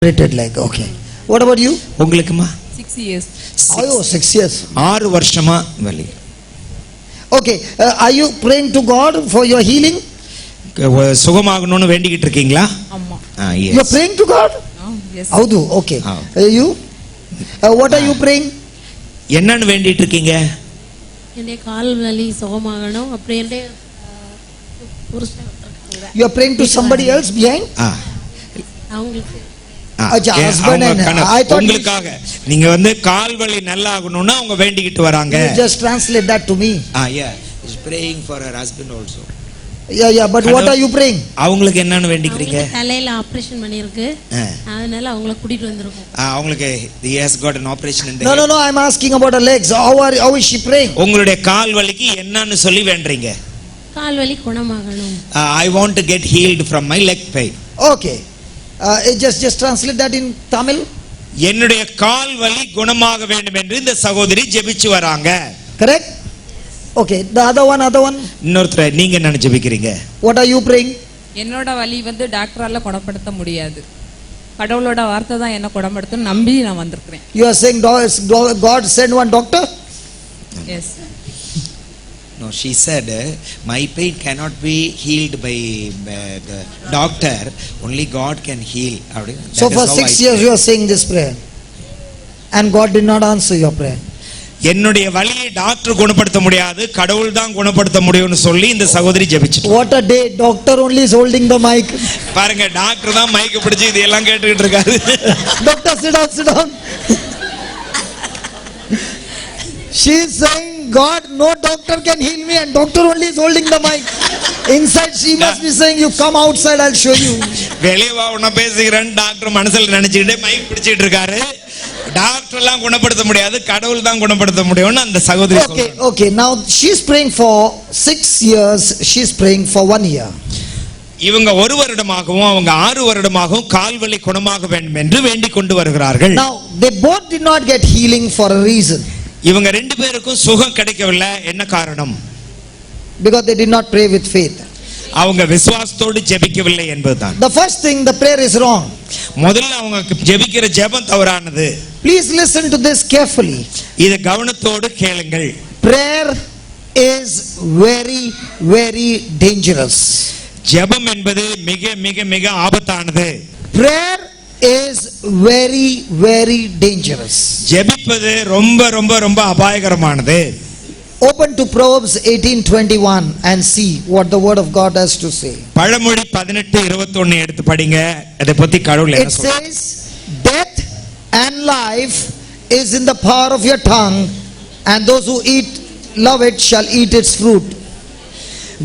Operated leg. Okay. What about you? உங்களுக்குமா 6 years. Oh, 6 years. 6 வருஷமா வலி. Okay. Are you praying to God for your healing? சுகமாகணும்னு வேண்டிக்கிட்டு இருக்கீங்களா? அம்மா. Yes. You are praying to God? Yes. How do? Okay. You? What are you praying? என்னன்னு வேண்டிட்டு இருக்கீங்க? என்னுடைய கால் வலி சுகமாகணும் அப்படி என்னுடைய புருஷன் You are praying to somebody else behind? அவங்களுக்கு Husband and I thought உங்களுக்காக நீங்க வந்து கால் வலி நல்லா ஆகணும்னா அவங்க வேண்டிக்கிட்டு வராங்க. you just translate that to me. Yeah. Is praying for her husband also. Yeah, but what are you praying? அவங்களுக்கு என்னன்னு வேண்டிக்கிறீங்க? தலையில ஆபரேஷன் பண்ணிருக்கு அதனால அவங்கள கூட்டிட்டு வந்திருக்கோம். அவங்களுக்கு he has got an operation in the No, I'm asking about her legs. How is she praying? உங்களுடைய கால் வலிக்கு என்னன்னு சொல்லி வேண்டறீங்க? கால் வலி குணமாகணும். I want to get healed from my leg pain. Okay. Just translate that in Tamil. என்னுடைய கால் வலி குணமாக வேண்டும் என்று இந்த சகோதரி ஜெபிச்சு வராங்க. Correct? Okay. The other one. இன்னொருத்தர் நீங்க என்ன ஜெபிக்கிறீங்க? What are you praying? என்னோட வலி வந்து டாக்டரால குணப்படுத்த முடியாது. கடவுளோட வார்த்தை தான் என்ன குணப்படுத்தும் நம்பி நான் வந்திருக்கேன். You are saying God sent one doctor? Yes. No, she said my pain cannot be healed by the doctor, only God can heal. So for 6 years you are saying this prayer and God did not answer your prayer. என்னுடைய வலியை doctor குணப்படுத்த முடியாது, கடவுள் தான் குணப்படுத்த முடியும்னு சொல்லி இந்த சகோதரி ஜெபிச்சிட்டு. What a day, doctor only is holding the mic. பாருங்க டாக்டர் தான் மைக் பிடிச்சு இதெல்லாம் கேட்டுக்கிட்டு இருக்காரு. Doctor sit down. She is saying God, no doctor can heal me and doctor only is holding the mic. Inside she must be saying you come outside, I'll show you. வெளிய வா உன்ன பேசிக்கிறேன் doctor மனசுல நினைச்சிட்டே mic பிடிச்சிட்டு இருக்காரு. Doctor எல்லாம் குணப்படுத்த முடியாது, கடவுள் தான் குணப்படுத்த முடியும்னு அந்த சகோதரி சொல்றாங்க. Okay, now she's praying for 6 years, she's praying for 1 year. இவங்க 1 வருடமாகவும் அவங்க 6 வருடமாகவும் கால்வலி குணமாக வேண்டும் என்று வேண்டிக் கொண்டு வருகிறார்கள். Now they both did not get healing for a reason. இவங்க 2 பேருக்கும் சுகம் கிடைக்கவில்லை. என்ன காரணம்? Because they did not pray with faith. அவங்க விசுவாசத்தோடு ஜெபிக்கவில்லை என்பதுதான். The first thing, the prayer is wrong. முதல்ல அவங்க ஜெபிக்கிற ஜெபம் தவறானது. Please listen to this carefully. இத கவனத்தோடு கேளுங்கள். Prayer is very, very dangerous. ஜெபம் என்பது மிக மிக மிக ஆபத்தானது. Prayer is very, very dangerous. ஜெபிப்பது ரொம்ப ரொம்ப ரொம்ப அபாயகரமானது. Open to Proverbs 18:21 and see what the word of God has to say. பழமொழி 18:21 எடுத்து படிங்க. அதை பத்தி கடவுள் என்ன சொல்றார்? It says, death and life is in the power of your tongue, and those who love it shall eat its fruit.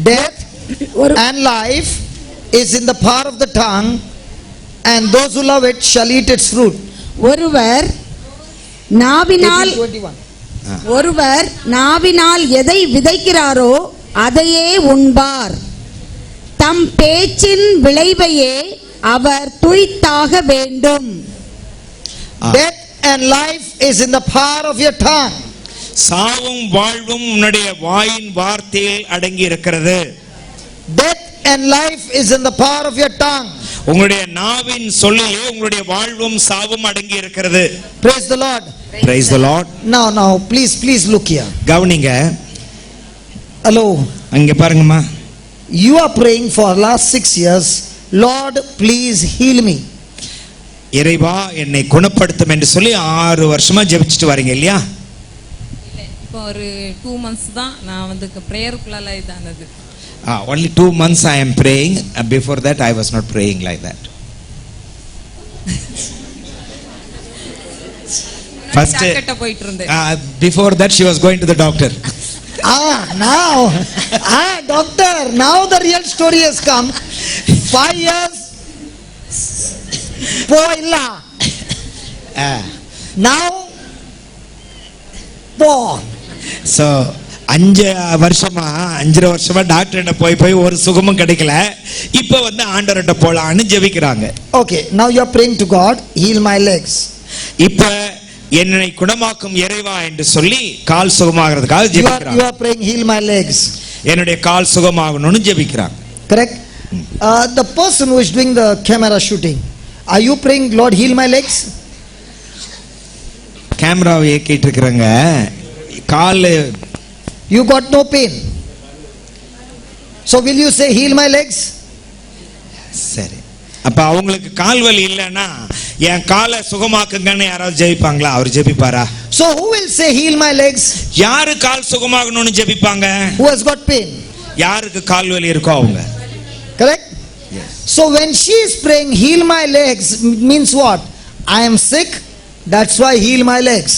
Death and life is in the power of the tongue, and those who love it shall eat its fruit. ஒருவர் நாவினால் எதை விதைக்கிறாரோ அதையே உண்பார். தம் பேச்சின் விளைவையே அவர் துய்த்தாக வேண்டும். Death and life is in the power of your tongue. சாவும் வாழ்வும் உன்னுடைய வாயின் வார்த்தையில் அடங்கி இருக்கிறது. Death and life is in the power of your tongue. உங்களுடைய நாவின் சொல்லிலே உங்களுடைய வாழ்வும் சாவும் அடங்கி இருக்கிறது. Praise the Lord. Praise the Lord. Now please look here. கவனிங்க. Hello. அங்க பாருங்கம்மா. You are praying for last 6 years, Lord please heal me. இறைவா என்னை குணப்படுத்தும் என்று சொல்லி 6 வருஷமா ஜெபிச்சிட்டு வரீங்க இல்லையா? இப்போ ஒரு 2 months தான் நான் வந்து பிரேயருக்குள்ள இதானது. Only 2 months I am praying. Before that I was not praying like that. First டாக்டர்ட்ட போயிட்டு இருந்தேன். Before that she was going to the doctor. Doctor, now the real story has come. 5 years poilla. Now born. So 5 வருஷமா டாக்டர்கிட்ட போய் ஒரு சுகமும் கிடைக்கல. இப்போ வந்து ஆண்டவர்கிட்ட போலாம்னு ஜெபிக்கறாங்க. Okay, now you are praying to God, heal my legs. இப்போ என்னை குணமாக்கும் இறைவா என்று சொல்லி கால் சுகமாகிறதுக்காக ஜெபிக்கறாங்க. You are praying heal my legs. என்னுடைய கால் சுகமாகணும்னு ஜெபிக்கறாங்க. Correct? The person who is doing the camera shooting, Are you praying, Lord, heal my legs? கேமராவை ஏக்கிட்டு இருக்கிறாங்க, கால் You got no pain. So will you say, heal my legs? சரி. அப்ப அவங்களுக்கு கால் வலி இல்லைன்னா என் காலை சுகமாக்குங்கன்னு யாராவது ஜெபிப்பாங்களா? அவர் ஜெபிப்பாரா? So who will say, heal my legs? யாரு கால் சுகமாகணும்னு ஜெபிப்பாங்க? Who has got pain? யாருக்கு கால் வலி இருக்கோ அவங்க. Correct? So when she is praying, heal my legs, means what? I am sick, that's why heal my legs.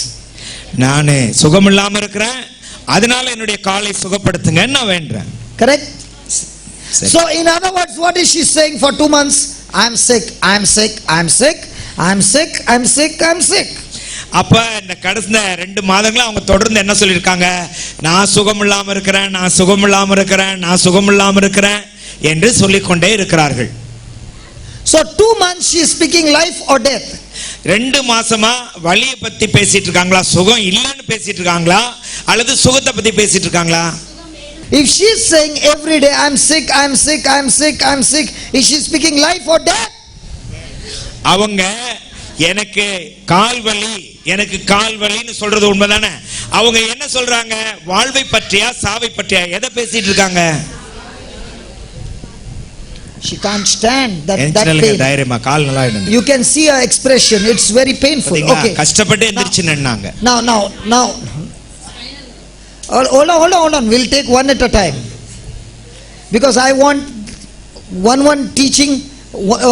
நானே சுகமில்லாம இருக்கிறேன், அதனால என்னுடைய காலை சுகப்படுத்துங்கன்னு நான் வேண்டுறேன். Correct? சரி. So in other words, what is she saying for 2 months? I am sick, I am sick, I am sick, I am sick, I am sick, I am sick. அப்ப இந்த கடைசி 2 மாதங்களா அவங்க தொடர்ந்து என்ன சொல்லியிருக்காங்க? நான் சுகமில்லாம இருக்கிறேன், நான் சுகமில்லாம இருக்கிறேன், நான் சுகமில்லாம இருக்கிறேன் என்று சொல்லிக்கொண்டே இருக்கிறார்கள். So 2 months she is speaking life or death. 2 மாசமா வலியை பத்தி பேசிட்டு இருக்காங்களா, சுகம் இல்லைன்னு பேசிட்டு இருக்காங்களா, அல்லது சுகத்தை பத்தி பேசிட்டு இருக்காங்களா? If she is saying every day, I am sick, I am sick, I am sick, I am sick, is she speaking life or death? அவங்க எனக்கு கால் வலி, எனக்கு கால் வலின்னு சொல்றது உண்மைதானே? அவங்க என்ன சொல்றாங்க? வாழ்வை பற்றியா சாவை பற்றியா எதை பேசிட்டு இருக்காங்க? She can't stand that pain. தைரியமா கால் நல்லா இடுங்க. You can see her expression, it's very painful. Okay. கஷ்டப்பட்டு எந்திரிச்சு நின்னாங்க. Now hold on, we'll take one at a time, because I want one teaching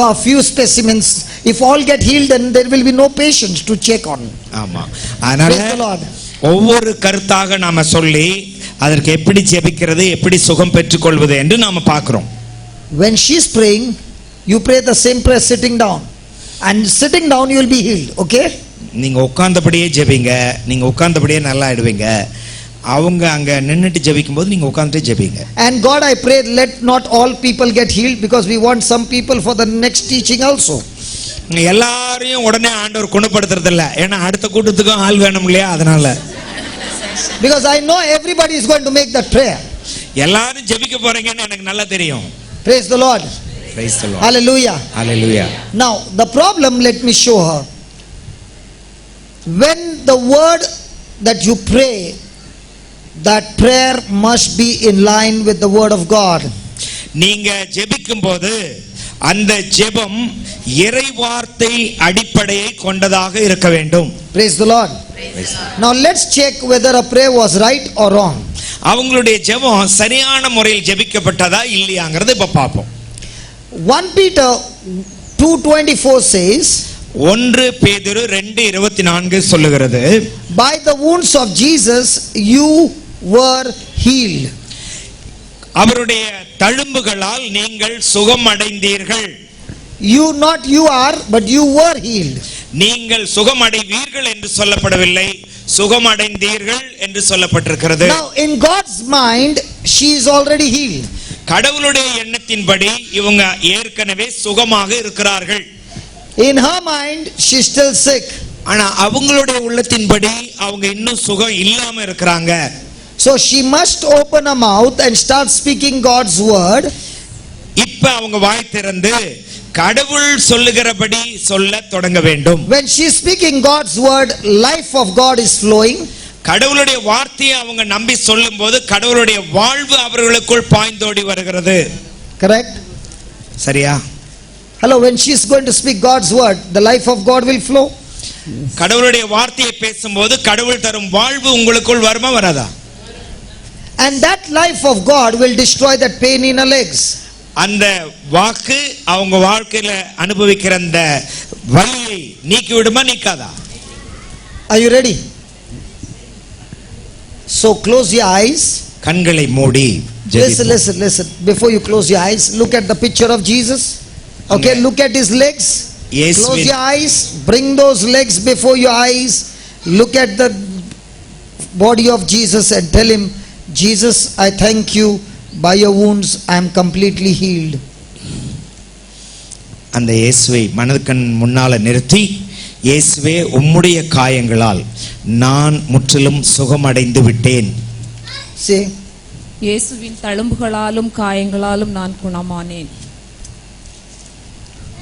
a few specimens. If all get healed, then there will be no patients to check on. ஆமா, அதனால ஒவ்வொரு கருத்தாக நாம சொல்லி அதற்கு எப்படி ஜெபிக்கிறது, எப்படி சுகம் பெற்றுக்கொள்வது என்று நாம பார்க்கிறோம். When she is praying, you pray the same prayer sitting down, and sitting down you will be healed. Okay? நீங்க உட்கார்ந்தபடியே ஜெபிங்க, நீங்க உட்கார்ந்தபடியே நல்லா ஆயிடுவீங்க. அவங்க அங்க நின்னுட்டு ஜெபிக்கும் போது நீங்க உட்கார்ந்துட்டே ஜெபிங்க. And God, I pray, let not all people get healed, because we want some people for the next teaching also. எல்லாரையும் உடனே ஆண்டவர் குணப்படுத்துறது இல்ல, ஏன்னா அடுத்த கூட்டத்துக்கும் ஆள் வேணும் இல்லையா? அதனால Because I know everybody is going to make that prayer. எல்லாரும் ஜெபிக்க போறீங்கன்னு எனக்கு நல்லா தெரியும். Praise the Lord. Praise the Lord. Hallelujah. Hallelujah. Now the problem, let me show her. When the word that you pray, that prayer must be in line with the word of God. நீங்க ஜெபிக்கும் போது அந்த ஜெபம் இறை வார்த்தை அடிப்படையை கொண்டதாக இருக்க வேண்டும். Praise the Lord. Now let's check whether a prayer was right or wrong. அவங்களுடைய ஜெபம் சரியான முறையில் ஜெபிக்கப்பட்டதா இல்லையாங்கிறது இப்ப பாப்போம். 1 Peter 2:24 says, 1 பேதுரு 2:24 சொல்லுகிறது, by the wounds of Jesus you were healed. அவருடைய தழும்புகளால் நீங்கள் சுகம் அடைந்தீர்கள். You are, but you were healed. நீங்கள் சுகம் அடைவீர்கள் என்று சொல்லப்படவில்லை, சுகம் அடைந்தீர்கள் என்று சொல்லப்பட்டிருக்கிறது. Now in God's mind she is already healed. கடவுளுடைய எண்ணத்தின்படி இவங்க ஏற்கனவே சுகமாக இருக்கிறார்கள். In her mind she is still sick. ஆனா அவங்களுடைய உள்ளத்தின்படி அவங்க இன்னும் சுகம் இல்லாம இருக்கிறாங்க. So she must open her mouth and start speaking God's word. இப்ப அவங்க வாய் திறந்து கடவுள் சொல்லுகிறபடி சொல்ல தொடங்க வேண்டும். When she is speaking God's word, life of God is flowing. கடவுளுடைய வார்த்தையை அவங்க நம்பி சொல்லும்போது கடவுளுடைய வாழ்வு அவர்களுக்குள் பாய்ந்தோடி வருகிறது. Correct? சரியா? Hello, when she is going to speak God's word, the life of God will flow. கடவுளுடைய வார்த்தையை பேசும்போது கடவுள் தரும் வாழ்வு உங்களுக்குள் வருமா வராதா? And that life of God will destroy that pain in her legs. அந்த வாக்கு அவங்க வாழ்க்கையில அனுபவிக்கிற அந்த வலியை நீக்கி விடுமா நீக்காதா? Are you ready? So close your eyes. கண்களை மூடி Listen. Before you close your eyes, look at the picture of Jesus. Okay, look at his legs. Close your eyes. Bring those legs before your eyes. Look at the body of Jesus and tell him, Jesus, I thank you. By your wounds I am completely healed. அந்த இயேசுவை மனதுக்கண் முன்னால நிறுத்தி, இயேசுவே உம்முடைய காயங்களால் நான் முற்றிலும் சுகமடைந்து விட்டேன். Say, இயேசுவின் தழும்புகளாலும் காயங்களாலும் நான் குணமானேன்.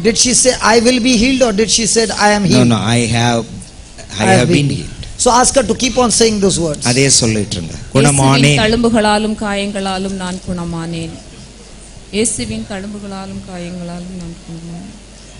Did she say, I will be healed, or did she said, I am No, healed? no, I have been healed. So ask her to keep on saying those words. அதே சொல்லிட்டு இருங்க. இயேசுவின் குணமானேன். தழும்புகளாலும் காயங்களாலும் நான் குணமானேன். இயேசுவின் தழும்புகளாலும் காயங்களாலும் நான் குணமானேன்.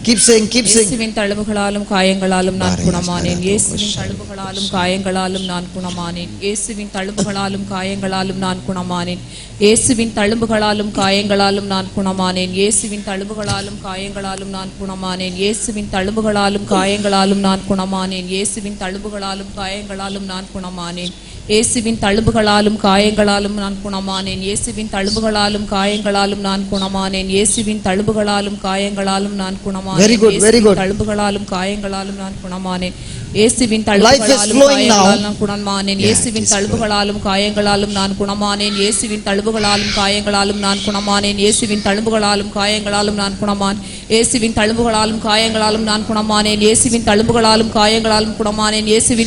Keep saying, keep saying. இயேசுவின் தழும்புகளாலும் காயங்களாலும் நான் குணமானேன். இயேசுவின் தழும்புகளாலும் காயங்களாலும் நான் குணமானேன். இயேசுவின் தழும்புகளாலும் காயங்களாலும் நான் குணமானேன். இயேசுவின் தழும்புகளாலும் காயங்களாலும் நான் குணமானேன். இயேசுவின் தழும்புகளாலும் காயங்களாலும் நான் குணமானேன். இயேசுவின் தழும்புகளாலும் காயங்களாலும் நான் குணமானேன். இயேசுவின் தழும்புகளாலும் காயங்களாலும் நான் குணமானேன். இயேசுவின் தழும்புகளாலும் காயங்களாலும் நான் குணமானேன். இயேசுவின் தழும்புகளாலும் காயங்களாலும் நான் குணமானேன். இயேசுவின் தழும்புகளாலும் காயங்களாலும் நான் குணமானேன். Very good, very good. தழும்புகளாலும் காயங்களாலும் நான் குணமானேன். இயேசுவின் Life is தழும்புகளாலும் flowing now. காயங்களாலும் நான் குணமானேன். இயேசுவின் தழும்புகளாலும் காயங்களாலும் நான் குணமானேன். இயேசுவின் தழும்புகளாலும் காயங்களாலும் நான் குணமானேன். இயேசுவின் தழும்புகளாலும் காயங்களாலும் நான் குணமானேன். இயேசுவின் தழும்புகளாலும் காயங்களாலும் நான் குணமானேன். இயேசுவின்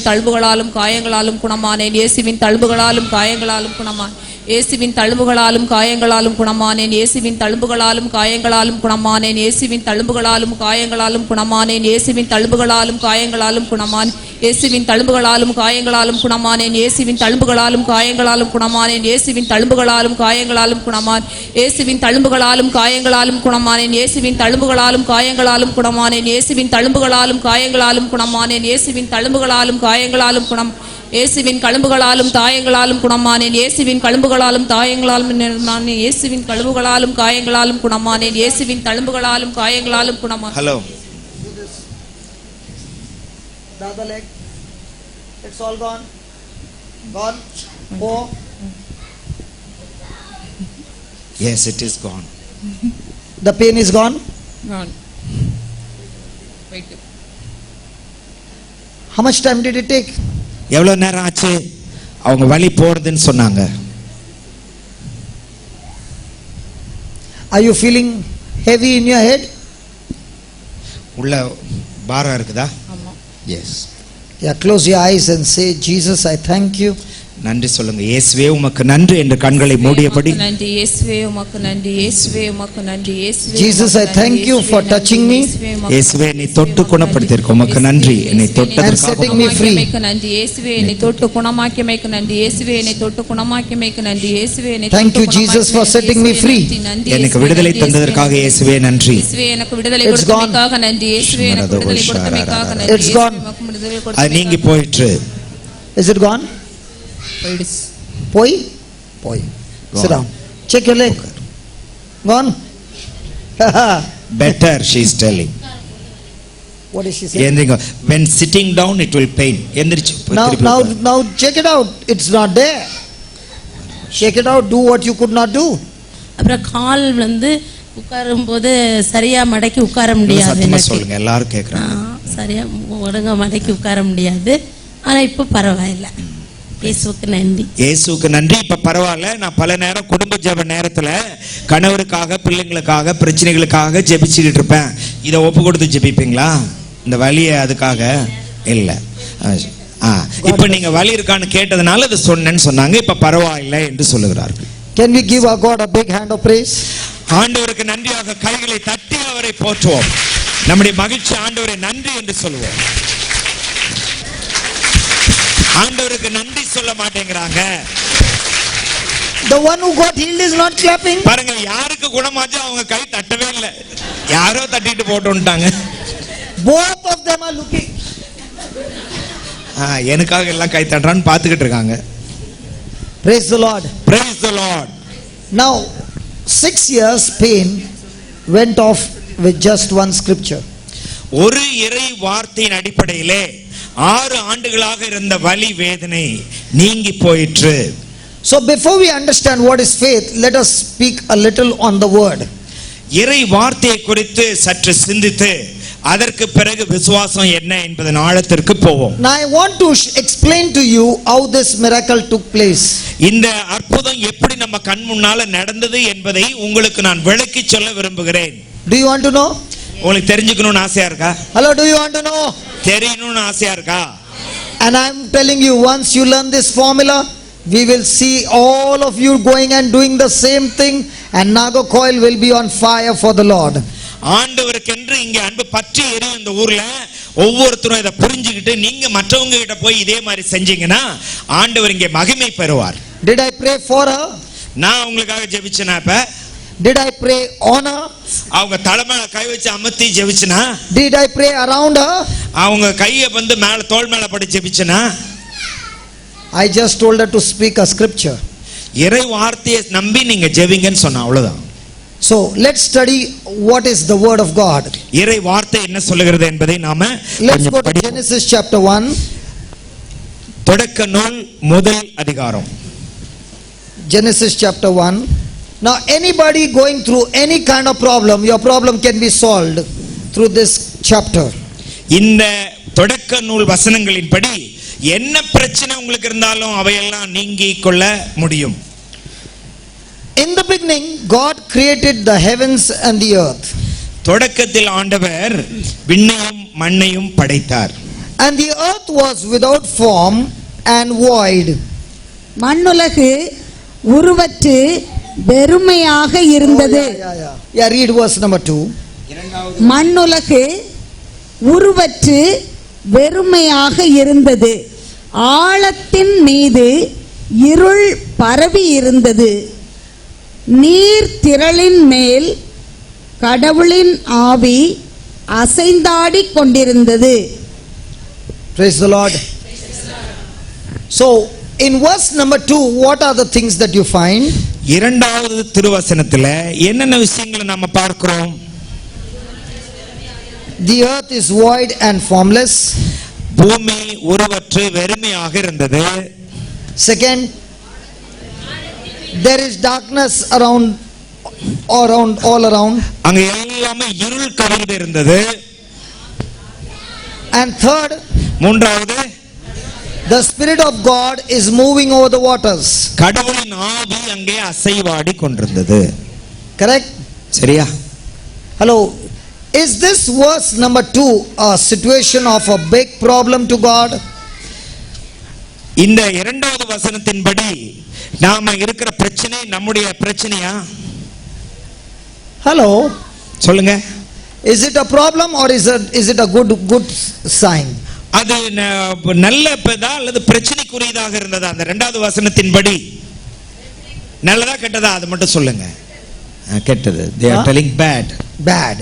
தழும்புகளாலும் காயங்களாலும் குணமானேன். இயேசுவின் தழும்புகளாலும் காயங்களாலும் குணமானேன். இயேசுவின் தழும்புகளாலும் காயங்களாலும் குணமானேன். இயேசுவின் தழும்புகளாலும் காயங்களாலும் குணமானேன். இயேசுவின் தழும்புகளாலும் காயங்களாலும் குணமானேன். இயேசுவின் தழும்புகளாலும் காயங்களாலும் குணமானேன். இயேசுவின் தழும்புகளாலும் காயங்களாலும் குணமானேன். இயேசுவின் தழும்புகளாலும் காயங்களாலும் குணமானேன். இயேசுவின் தழும்புகளாலும் காயங்களாலும் குணமானேன். இயேசுவின் தழும்புகளாலும் காயங்களாலும் குணமானேன். இயேசுவின் தழும்புகளாலும் காயங்களாலும் குணமானேன். இயேசுவின் தழும்புகளாலும் காயங்களாலும் குணமானேன். இயேசுவின் தழும்புகளாலும் காயங்களாலும் குணமானேன். இயேசுவின் தழும்புகளாலும் காயங்களாலும் குணம் இயேசுவின் கழும்புகளாலும் தாயங்களாலும் குணமானேன். இயேசுவின் கழும்புகளாலும் தாயங்களாலும் குணமானேன். இயேசுவின் கழும்புகளாலும் காயங்களாலும் குணமானேன். இயேசுவின் தழும்புகளாலும் காயங்களாலும் குணமானேன். Hello. The other leg. It's all gone. Gone. 4. Yes, it is gone. The pain is gone. Gone. Wait. How much time did it take? எவ்வளவு நேரம் ஆச்சு அவங்க வலி போறதுன்னு சொன்னாங்க? Are you feeling heavy in your head? உள்ள பாரம் இருக்குதா? ஆமா. Yes. Yeah, close your eyes and say, Jesus, I thank you. நன்றி சொல்லுங்க. இயேசுவே உமக்கு நன்றி என்று கண்களை மூடியபடி. நன்றி இயேசுவே உமக்கு நன்றி. இயேசுவே உமக்கு நன்றி. இயேசுவே Jesus, I thank you for touching me. இயேசுவே நீ தொட்டு குணப்படுத்தியிருக்க உமக்கு நன்றி. என்னை தொட்டதற்காக setting me free. நன்றி இயேசுவே என்னை தொட்டு குணமாக்கியமைக்கு நன்றி. இயேசுவே என்னை தொட்டு குணமாக்கியமைக்கு நன்றி. இயேசுவே என்னை Thank you, Jesus, for setting me free. எனக்கு விடுதலை தந்ததற்காக இயேசுவே நன்றி. இயேசுவே எனக்கு விடுதலை கொடுத்தமைக்காக நன்றி. இயேசுவே எனக்கு விடுதலை கொடுத்தமைக்காக நன்றி. It's gone. அது நீங்கி போயிற்று. Is it gone? போயிடுச்சு. Poi? Poi. Sit down. Check your leg. Gone? Better, she is telling. What is she saying? எந்திரிங்க. When sitting down it will pain. எந்திரிச்சு. Now check it out. It's not there. Check it out. Do what you could not do. அப்புறம் கால் வந்து உட்காரும் போது சரியா மடக்கி உட்கார முடியாது. சத்தமா எனக்கு சொல்லுங்க, எல்லாரும் கேக்குறாங்க. சரியா ஒழுங்கா மடக்கி உட்கார முடியாது. ஆனா இப்ப பரவாயில்ல. இயேசுவுக்கு நன்றி. இயேசுவுக்கு நன்றி. இப்ப பரவாயில்ல. நான் பல நேரம் குடும்ப ஜெப நேரத்துல கணவருக்காக பிள்ளைங்களுக்காக பிரச்சனைகளுக்காக ஜெபிச்சுக்கிட்டு இருப்பேன். இதை ஒப்பு கொடுத்து ஜெபிப்பீங்களா? இந்த வலியை அதுக்காக இல்ல. இப்ப நீங்க வலி இருக்கான்னு கேட்டதுனால அது சொன்னேன்னு சொன்னாங்க. இப்ப பரவாயில்லை என்று சொல்லுகிறார்கள். Can we give our God a big hand of praise? ஆண்டவருக்கு நன்றியாக கைகளை தட்டி அவரை போற்றுவோம். நம்முடைய மகிழ்ச்சி ஆண்டவரை நன்றி என்று சொல்லுவோம். ஆண்டவருக்கு நன்றி சொல்ல மாட்டேங்கிறாங்க. The one who got healed is not clapping. பாருங்க, யாருக்கு குணமாச்சு அவங்க கை தட்டவே இல்லை. யாரோ தட்டிட்டு போட்டுட்டாங்க. Both of them are looking. எனக்காக எல்லாம் கை தட்டுறான்னு பார்த்துக்கிட்டு இருக்காங்க. Praise the Lord. Praise the Lord. Now 6 years pain went off with just one scripture. ஒரு இறை வார்த்தையின் அடிப்படையிலே 6 ஆண்டுகளாக இருந்த வலி வேதனை நீங்கி போயிற்று. So before we understand what is faith, let us speak a little on the word. இறை வார்த்தையை குறித்து சற்று சிந்தித்து அதற்கு பிறகு விசுவாசம் என்ன என்பதன் ஆழத்திற்கு போவோம். Now I want to explain to you how this miracle took place. இந்த அற்புதம் எப்படி நம்ம கண் முன்னால நடந்தது என்பதை உங்களுக்கு நான் விளக்கி சொல்ல விரும்புகிறேன். Do you want to know? உங்களுக்கு தெரிஞ்சுக்கணும்னு ஆசையா இருக்கா? Hello, do you want to know? தெரியணும்னு ஆசையா இருக்கா? And I'm telling you, once you learn this formula, we will see all of you going and doing the same thing, and Nagarcoil will be on fire for the Lord. ஆண்டவருக்கென்று இங்க அன்பு பற்றி எரியும் இந்த ஊர்ல ஒவ்வொருத்தரும் இதை புரிஞ்சுக்கிட்டு நீங்க மற்றவங்க கிட்ட போய் இதே மாதிரி செஞ்சீங்கன்னா ஆண்டவர் இங்கே மகிமை பெறுவார். Did I pray for her? நான் உங்களுக்காக ஜெபிச்சேனா? இப்ப Did I pray on her? அவங்க தலைமையில கை வச்சு அமர்த்தி ஜெபிச்சனா? Did I pray around her? அவங்க கையை வந்து மேல தோள் மேல படி ஜெபிச்சனா? I just told her to speak a scripture. இறை வார்த்தையை நம்பி நீங்க ஜெபிங்கன்னு சொன்ன, அவ்வளவுதான். So let's study what is the word of God. இறை வார்த்தை என்ன சொல்லுகிறது என்பதை நாம Let's go to Genesis chapter 1. தொடக்க நூல் முதல் அதிகாரம். Genesis chapter 1. Now anybody going through any kind of problem, your problem can be solved through this chapter. இந்த தொடக்க நூல் வசனங்களின்படி என்ன பிரச்சனை உங்களுக்கு இருந்தாலும் அவையெல்லாம் நீங்கிக் கொள்ள முடியும். In the beginning, God created the heavens and the earth. தொடக்கத்தில் ஆண்டவர் விண்ணையும் மண்ணையும் படைத்தார். And the earth was without form and void. மண்ணுலகு உருவற்று வெறுமையாக இருந்தது. Yeah, read verse number 2. மண்ணுலகு உருவற்று வெறுமையாக இருந்தது. ஆழத்தின் மீது இருள் பரவி இருந்தது. நீர் திரளின் மேல் கடவுளின் ஆவி அசைந்தாடிக் கொண்டிருந்தது. Praise the Lord. So in verse number 2, what are the things that you find? இரண்டாவது திருவசனத்துல என்னென்ன விஷயங்களை நாம பார்க்கிறோம்? The earth is void and formless. பூமி உருவற்று வெறுமையாக இருந்தது. Second, there is darkness all around. அங்க எல்லாமே இருள் கவிந்து இருந்தது. And third, மூன்றாவது, the Spirit of God is moving over the waters. கடவுளின் ஆவி அங்கே அசைவாடி கொண்டிருந்தது. Correct? சரியா? Hello. Is this verse number 2 a situation of a big problem to God? இந்த இரண்டாவது வசனத்தின்படி நாம இருக்கிற பிரச்சனை நம்முடைய பிரச்சனையா? Hello. சொல்லுங்க. Is it a problem or is it a good sign? அது நல்ல பெதா அல்லது பிரச்சனைக்குரியதாக இருந்ததா? அந்த இரண்டாவது வசனத்தின்படி நல்லதா கெட்டதா அது மட்டும் சொல்லுங்க. கெட்டது. They are telling bad. Bad.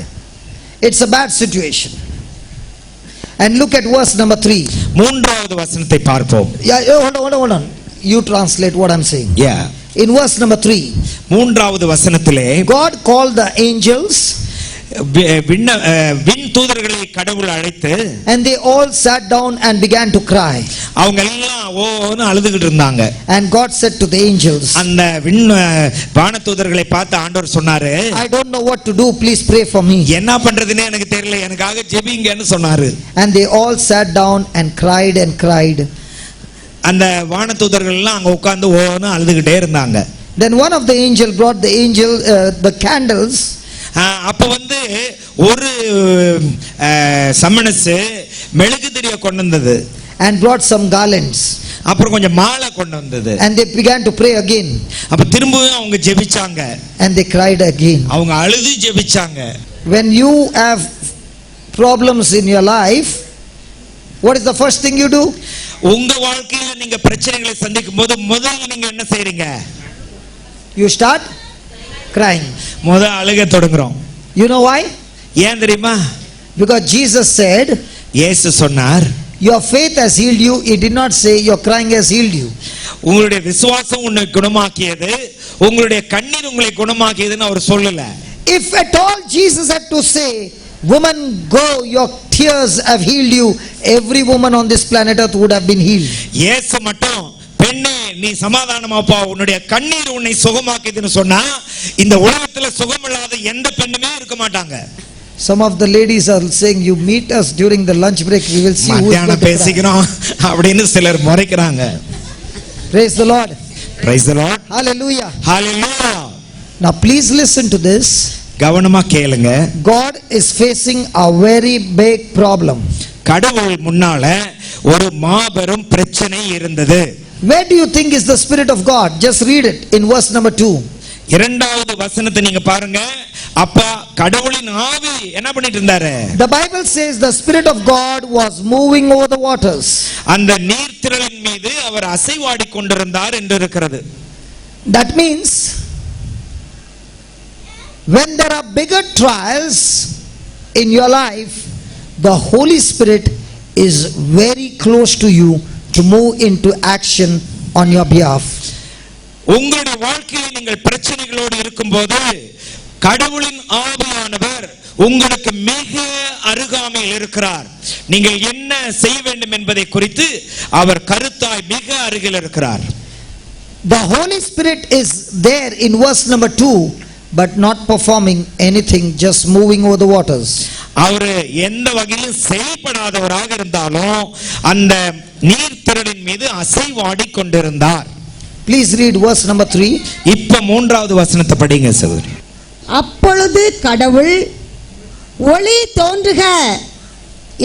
It's a bad situation. And look at verse number 3. மூன்றாவது வசனத்தை பார்ப்போம். Yeah, hold on. You translate what I'm saying. Yeah. In verse number 3, மூன்றாவது வசனத்திலே God called the angels விண் தூதர்களை கடவுள் அழைத்து and they all sat down and began to cry. அவங்க எல்லாம் ஓன்னு அழுதுகிட்டு இருந்தாங்க. And God said to the angels, அந்த வான தூதர்களை பார்த்து ஆண்டவர் சொன்னாரு, I don't know what to do, please pray for me. என்ன பண்றதுன்னே எனக்கு தெரியல, எனக்காக ஜெபிங்கன்னு சொன்னாரு. And they all sat down and cried. அந்த வான தூதர்கள் எல்லாம் அங்க உட்கார்ந்து ஓன்னு அழுதுகிட்டே இருந்தாங்க. Then one of the angels brought the candles. அப்ப வந்து ஒரு சமணஸ் மெழுகுதிரிய கொண்டு வந்தது. And brought some garlands. அப்புறம் கொஞ்சம் மாலை கொண்டு வந்தது. And they began to pray again. அப்ப திரும்பவும் அவங்க ஜெபிச்சாங்க. And they cried again. அவங்க அழுது ஜெபிச்சாங்க. When you have problems in your life, what is the first thing you do? உங்க வாழ்க்கையில நீங்க பிரச்சனைகளை சந்திக்கும் போது முதல்ல நீங்க என்ன செய்றீங்க? You start crying. முதல்ல அழுக தொடங்குறோம். You know why? ஏன் தெரியுமா? Because Jesus said, இயேசு சொன்னார், your faith has healed you. He did not say your crying has healed you. உங்களுடைய விசுவாசம் உன்னை குணமாக்கியது, உங்களுடைய கண்ணீர் உங்களை குணமாக்கியதுன்னு அவர் சொல்லல. If at all Jesus had to say, woman, go, your tears have healed you, every woman on this planet earth would have been healed. இயேசு மட்டும் பெண்ணே நீ சமாதானமா போ, உன்னுடைய கண்ணீர் உன்னை சுகமாக்கியதுன்னு சொன்னா இந்த உலகத்துல சுகமில்லாத எந்த பெண்ணுமே இருக்க மாட்டாங்க. Some of the ladies are saying, you meet us during the lunch break, we will see who is going to பேசிக்கிறோம் அப்படின்னு சிலர் முறைக்கிறாங்க. Praise the Lord. Praise the Lord. Hallelujah. Hallelujah. Now please listen to this. கவனமா கேளுங்க. God is facing a very big problem. கடவுள் முன்னால ஒரு மாபெரும் பிரச்சனை இருந்தது. Where do you think is the Spirit of God? Just read it in verse number 2. இரண்டாவது வசனத்தை நீங்க பாருங்க. அப்பா கடவுளின் ஆவி என்ன பண்ணிட்டு இருந்தாரு? The Bible says the Spirit of God was moving over the waters. அந்த நீர்த்திரளின் மீது அவர் அசைவாடி கொண்டிருந்தார் என்று இருக்கிறது. That means when there are bigger trials in your life, the Holy Spirit is very close to you to move into action on your behalf. உங்களுடைய வாழ்க்கையில் நீங்கள் பிரச்சனைகளோடு இருக்கும்போது கடவுளின் ஆவியானவர் உங்களுக்கு மிக அருகாமையில் இருக்கிறார். நீங்கள் என்ன செய்ய வேண்டும் என்பதை குறித்து அவர் கருத்தாய் மிக அருகில் இருக்கிறார். The Holy Spirit is there in verse number 2, but not performing anything, just moving over the waters. அவர் எந்த வகையிலும் செயல்படாதவராக இருந்தாலும் அந்த நீர்த்திரளின் மீது அசைவாடி கொண்டிருந்தார். Please read verse number 3. இப்ப மூன்றாவது வசனத்தை படிங்க சகோதரி. அப்பொழுது கடவுள் ஒளி தோன்றுக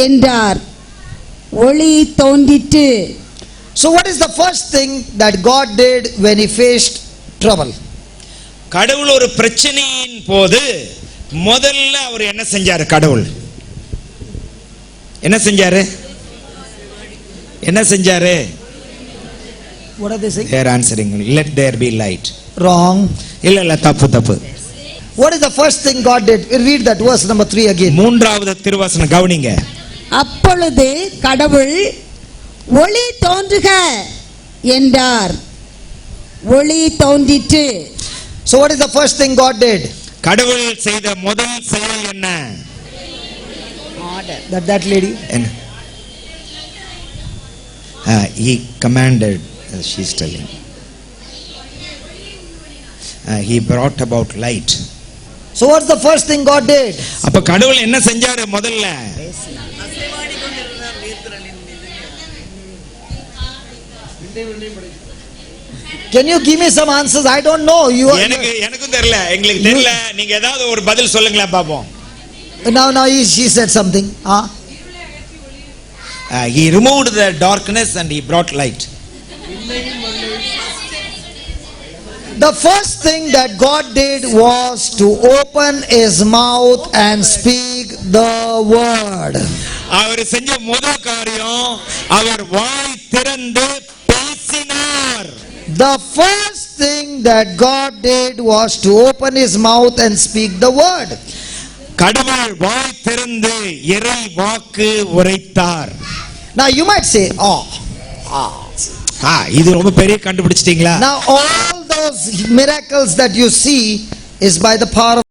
என்றார், ஒளி தோன்றிற்று. So what is the first thing that God did when he faced trouble? கடவுள் ஒரு பிரச்சனையின் போது முதல்ல அவர் என்ன செஞ்சாரு? கடவுள் என்ன செஞ்சாரு? என்ன செஞ்சாரு? What are they saying? They are answering, let there be light. Wrong. இல்ல தப்பு. What is the first thing God did? Read that verse number 3 again. மூன்றாவது திருவசனம் கவனிங்க. அப்பொழுது கடவுள் ஒளி தோன்றுக என்றார், ஒளி தோன்றிற்று. So what is the first thing God did? கடவுள் செய்த முதல் செயல் என்ன? That lady. He commanded, she is telling. He brought about light. So what's the first thing God did? அப்ப கடவுள் என்ன செஞ்சாரு முதல்ல? Can you give me some answers? I don't know. எனக்கும் தெரியல, எங்களுக்கு தெரியல. நீங்க ஏதாவது ஒரு பதில் சொல்லுங்களேன் பாப்போம். Now she said something. He removed the darkness and he brought light. The first thing that God did was to open his mouth and speak the word. அவர் செஞ்ச முதல் காரியம் அவர் வாய் திறந்து பேசினார். The first thing that God did was to open his mouth and speak the word. கடவுள் வாய் திறந்து இறை வாக்கு உரைத்தார். Now you might say, இது ரொம்ப பெரிய கண்டுபிடிச்சிட்டீங்களா? Now all those miracles that you see is by the power of